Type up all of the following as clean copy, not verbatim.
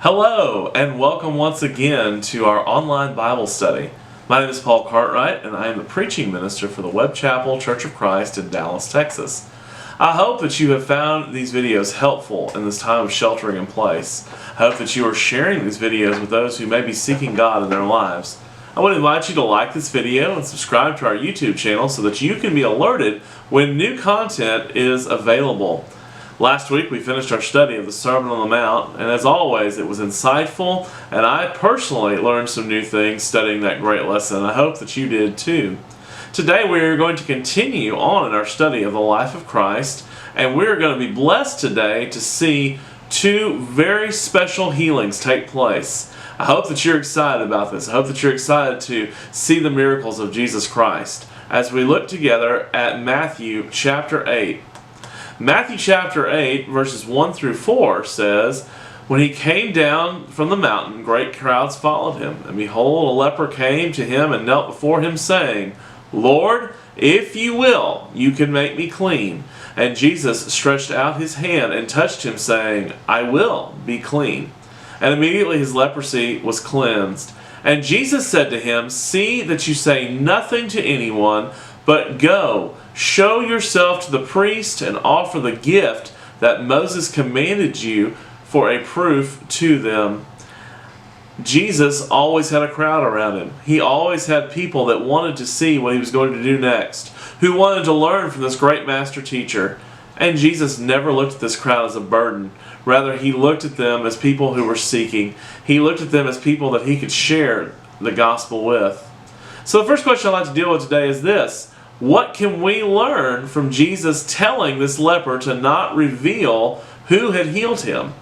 Hello, and welcome once again to our online Bible study. My name is Paul Cartwright, and I am the preaching minister for the Webb Chapel Church of Christ in Dallas, Texas. I hope that you have found these videos helpful in this time of sheltering in place. I hope that you are sharing these videos with those who may be seeking God in their lives. I would invite you to like this video and subscribe to our YouTube channel so that you can be alerted when new content is available. Last week we finished our study of the Sermon on the Mount, and as always it was insightful, and I personally learned some new things studying that great lesson. I hope that you did too. Today we are going to continue on in our study of the life of Christ, and we are going to be blessed today to see two very special healings take place. I hope that you're excited about this. I hope that you're excited to see the miracles of Jesus Christ as we look together at Matthew chapter 8. Matthew chapter 8, verses 1 through 4 says, "When he came down from the mountain, great crowds followed him. And behold, a leper came to him and knelt before him, saying, 'Lord, if you will, you can make me clean.' And Jesus stretched out his hand and touched him, saying, 'I will, be clean.' And immediately his leprosy was cleansed. And Jesus said to him, 'See that you say nothing to anyone, but go, show yourself to the priest and offer the gift that Moses commanded you for a proof to them.'" Jesus always had a crowd around him. He always had people that wanted to see what he was going to do next, who wanted to learn from this great master teacher. And Jesus never looked at this crowd as a burden. Rather, he looked at them as people who were seeking. He looked at them as people that he could share the gospel with. So the first question I'd like to deal with today is this: what can we learn from Jesus telling this leper to not reveal who had healed him?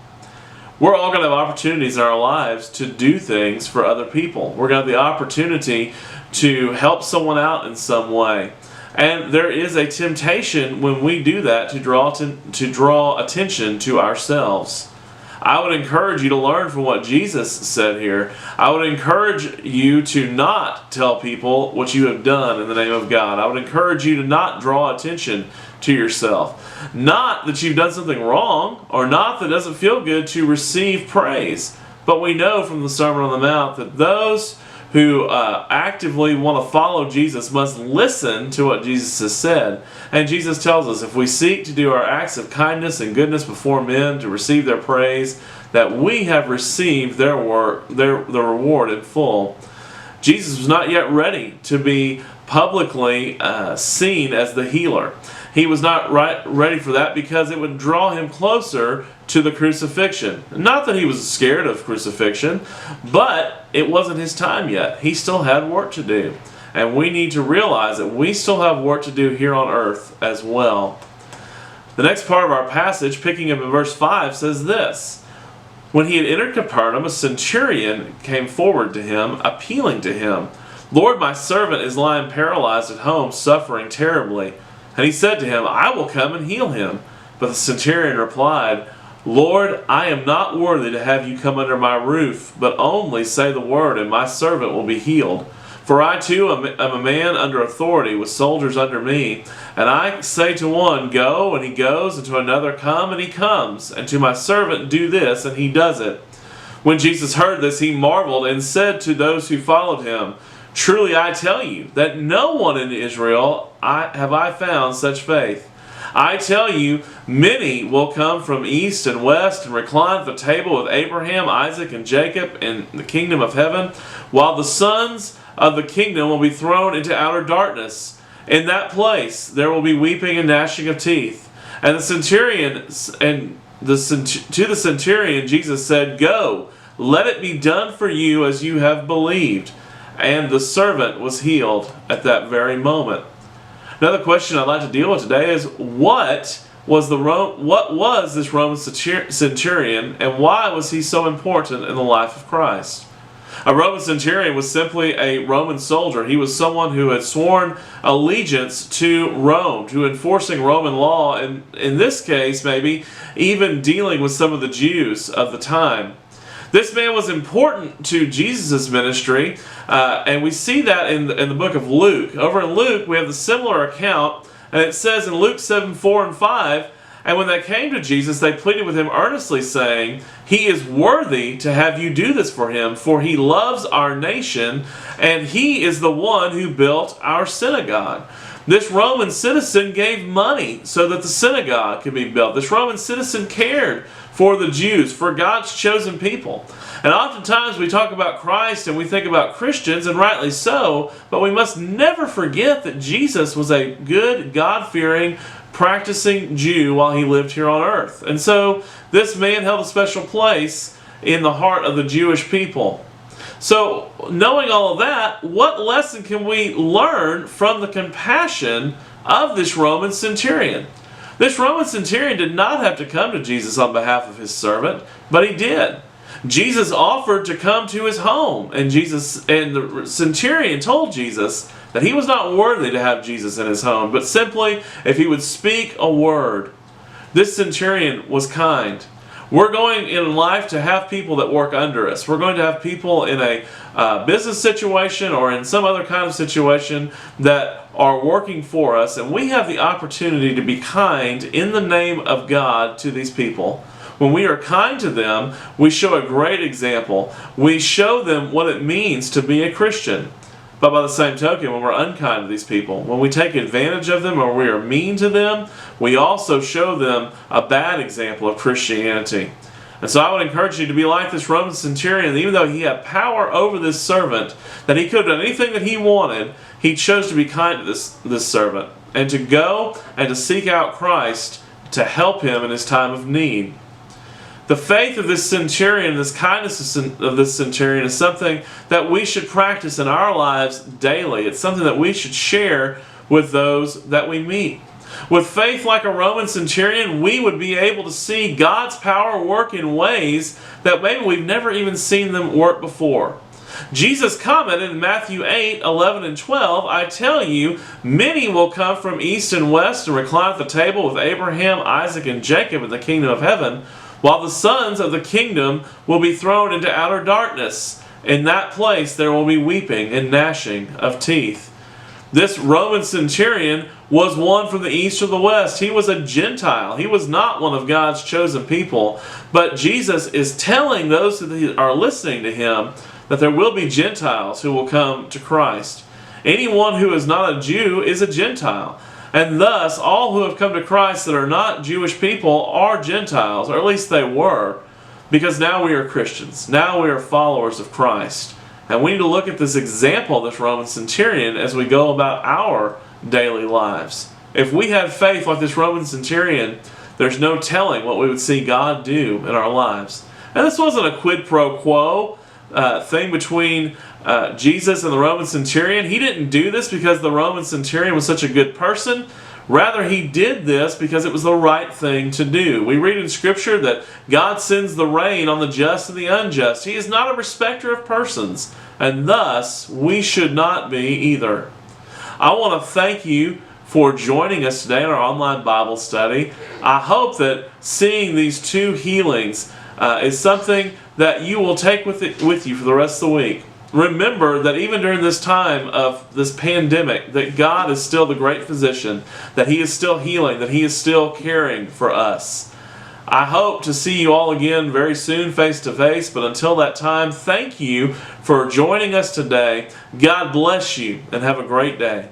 We're all going to have opportunities in our lives to do things for other people. We're going to have the opportunity to help someone out in some way. And there is a temptation when we do that to draw attention to ourselves. I would encourage you to learn from what Jesus said here. I would encourage you to not tell people what you have done in the name of God. I would encourage you to not draw attention to yourself. Not that you've done something wrong, or not that it doesn't feel good to receive praise. But we know from the Sermon on the Mount that those who actively want to follow Jesus must listen to what Jesus has said. And Jesus tells us if we seek to do our acts of kindness and goodness before men to receive their praise, that we have received the reward in full. Jesus was not yet ready to be publicly seen as the healer. He was not ready for that because it would draw him closer to the crucifixion. Not that he was scared of crucifixion, but it wasn't his time yet. He still had work to do. And we need to realize that we still have work to do here on earth as well. The next part of our passage, picking up in verse 5, says this: "When he had entered Capernaum, a centurion came forward to him, appealing to him, 'Lord, my servant is lying paralyzed at home, suffering terribly.' And he said to him, 'I will come and heal him.' But the centurion replied, 'Lord, I am not worthy to have you come under my roof, but only say the word, and my servant will be healed. For I too am a man under authority, with soldiers under me. And I say to one, go, and he goes, and to another, come, and he comes. And to my servant, do this, and he does it.' When Jesus heard this, he marveled, and said to those who followed him, 'Truly I tell you, that no one in Israel have I found such faith. I tell you, many will come from east and west and recline at the table with Abraham, Isaac, and Jacob in the kingdom of heaven, while the sons of the kingdom will be thrown into outer darkness. In that place there will be weeping and gnashing of teeth.' And to the centurion Jesus said, 'Go, let it be done for you as you have believed.' And the servant was healed at that very moment." Another question I'd like to deal with today is what was this Roman centurion, and why was he so important in the life of Christ? A Roman centurion was simply a Roman soldier. He was someone who had sworn allegiance to Rome, to enforcing Roman law, and in this case maybe even dealing with some of the Jews of the time. This man was important to Jesus' ministry, and we see that in the book of Luke. Over in Luke, we have the similar account, and it says in Luke 7:4 and 5, And when they came to Jesus, they pleaded with him earnestly, saying, "He is worthy to have you do this for him, for he loves our nation, and he is the one who built our synagogue." This Roman citizen gave money so that the synagogue could be built. This Roman citizen cared for the Jews, for God's chosen people. And oftentimes we talk about Christ and we think about Christians, and rightly so, but we must never forget that Jesus was a good, God-fearing, practicing Jew while he lived here on earth. And so this man held a special place in the heart of the Jewish people. So, knowing all of that, what lesson can we learn from the compassion of this Roman centurion? This Roman centurion did not have to come to Jesus on behalf of his servant, but he did. Jesus offered to come to his home, and the centurion told Jesus that he was not worthy to have Jesus in his home, but simply if he would speak a word. This centurion was kind. We're going in life to have people that work under us. We're going to have people in a business situation or in some other kind of situation that are working for us, and we have the opportunity to be kind in the name of God to these people. When we are kind to them, we show a great example. We show them what it means to be a Christian. But by the same token, when we're unkind to these people, when we take advantage of them or we are mean to them, we also show them a bad example of Christianity. And so I would encourage you to be like this Roman centurion. Even though he had power over this servant, that he could have done anything that he wanted, he chose to be kind to this servant and to go and to seek out Christ to help him in his time of need. The faith of this centurion, this kindness of this centurion is something that we should practice in our lives daily. It's something that we should share with those that we meet. With faith like a Roman centurion, we would be able to see God's power work in ways that maybe we've never even seen them work before. Jesus commented in Matthew 8, 11, and 12, "I tell you, many will come from east and west and recline at the table with Abraham, Isaac, and Jacob in the kingdom of heaven, while the sons of the kingdom will be thrown into outer darkness. In that place there will be weeping and gnashing of teeth." This Roman centurion was one from the east or the west. He was a Gentile. He was not one of God's chosen people. But Jesus is telling those that are listening to him that there will be Gentiles who will come to Christ. Anyone who is not a Jew is a Gentile. And thus, all who have come to Christ that are not Jewish people are Gentiles, or at least they were, because now we are Christians. Now we are followers of Christ. And we need to look at this example of this Roman centurion as we go about our daily lives. If we had faith like this Roman centurion, there's no telling what we would see God do in our lives. And this wasn't a quid pro quo thing between Jesus and the Roman centurion. He didn't do this because the Roman centurion was such a good person. Rather, he did this because it was the right thing to do. We read in Scripture that God sends the rain on the just and the unjust. He is not a respecter of persons, and thus we should not be either. I want to thank you for joining us today in our online Bible study. I hope that seeing these two healings is something that you will take with you for the rest of the week. Remember that even during this time of this pandemic, that God is still the great physician, that He is still healing, that He is still caring for us. I hope to see you all again very soon face to face, but until that time, thank you for joining us today. God bless you and have a great day.